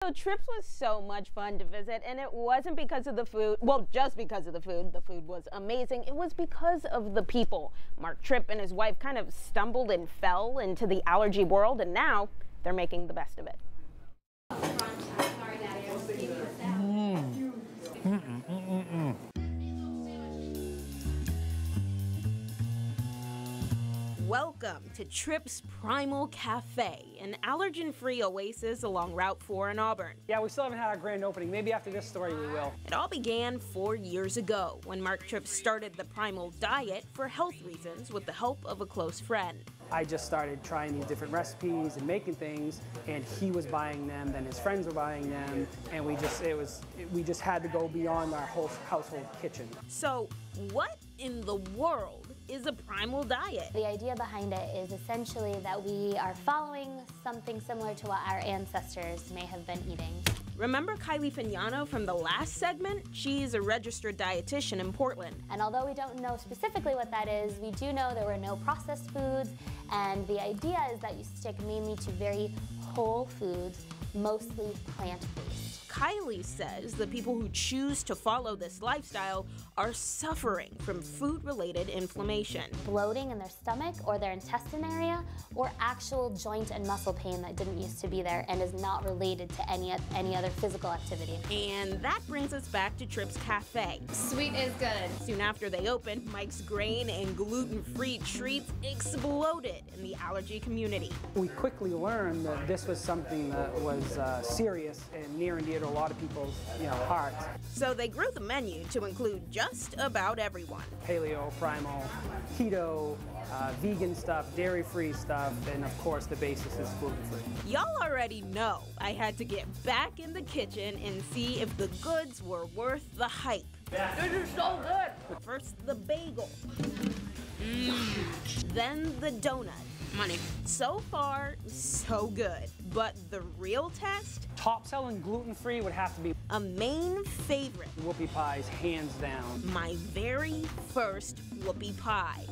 So Tripp's was so much fun to visit, and it wasn't because of the food, well, just because of the food. The food was amazing. It was because of the people. Mark Tripp and his wife kind of stumbled and fell into the allergy world, and now they're making the best of it. Welcome to Tripp's Primal Cafe, an allergen-free oasis along Route 4 in Auburn. Yeah, we still haven't had our grand opening. Maybe after this story we will. It all began 4 years ago when Mark Tripp started the Primal Diet for health reasons with the help of a close friend. I just started trying these different recipes and making things, and he was buying them, then his friends were buying them, and we just had to go beyond our whole household kitchen. So what in the world is a primal diet? The idea behind it is essentially that we are following something similar to what our ancestors may have been eating. Remember Kylie Fignano from the last segment? She's a registered dietitian in Portland. And although we don't know specifically what that is, we do know there were no processed foods, and the idea is that you stick mainly to very whole foods, mostly plant-based. Kylie says the people who choose to follow this lifestyle are suffering from food-related inflammation. Bloating in their stomach or their intestine area, or actual joint and muscle pain that didn't used to be there and is not related to any other physical activity. And that brings us back to Tripp's Cafe. Sweet is good. Soon after they opened, Mike's grain and gluten-free treats exploded in the allergy community. We quickly learned that this was something that was serious and near and dear to a lot of people's hearts. So they grew the menu to include just about everyone. Paleo, primal, keto, vegan stuff, dairy-free stuff, and of course the basis is gluten-free. Y'all already know I had to get back in the kitchen and see if the goods were worth the hype. This is so good. First the bagel, then the donut. Money. So far, so good. But the real test? Top selling gluten-free would have to be a main favorite. whoopie pies, hands down. My very first whoopie pie.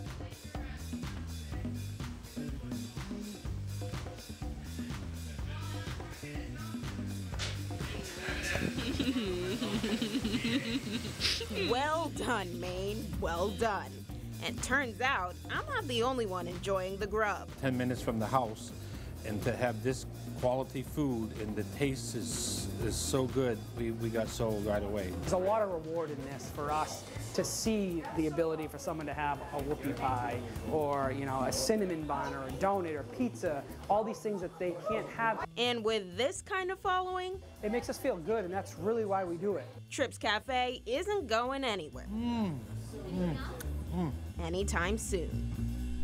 Well done, Maine. Well done. And turns out, I'm not the only one enjoying the grub. 10 minutes from the house, and to have this quality food and the taste is so good, we got sold right away. There's a lot of reward in this for us to see the ability for someone to have a whoopie pie or a cinnamon bun or a donut or pizza, all these things that they can't have. And with this kind of following, it makes us feel good, and that's really why we do it. Tripp's Cafe isn't going anywhere. Anytime soon.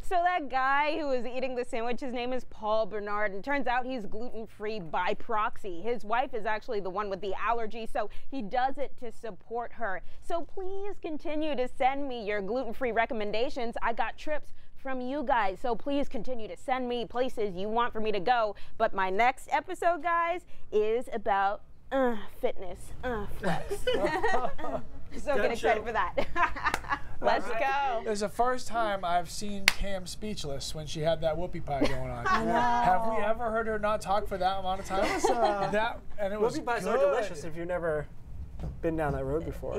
So that guy who was eating the sandwich, his name is Paul Bernard, and turns out he's gluten-free by proxy. His wife is actually the one with the allergy, so he does it to support her. So please continue to send me your gluten-free recommendations. I got Trips from you guys, so please continue to send me places you want for me to go. But my next episode, guys, is about fitness, flex. So get excited for that. Let's go. It was the first time I've seen Cam speechless when she had that whoopie pie going on. Have we ever heard her not talk for that amount of time? And it was Whoopie pies are delicious if you've never been down that road before.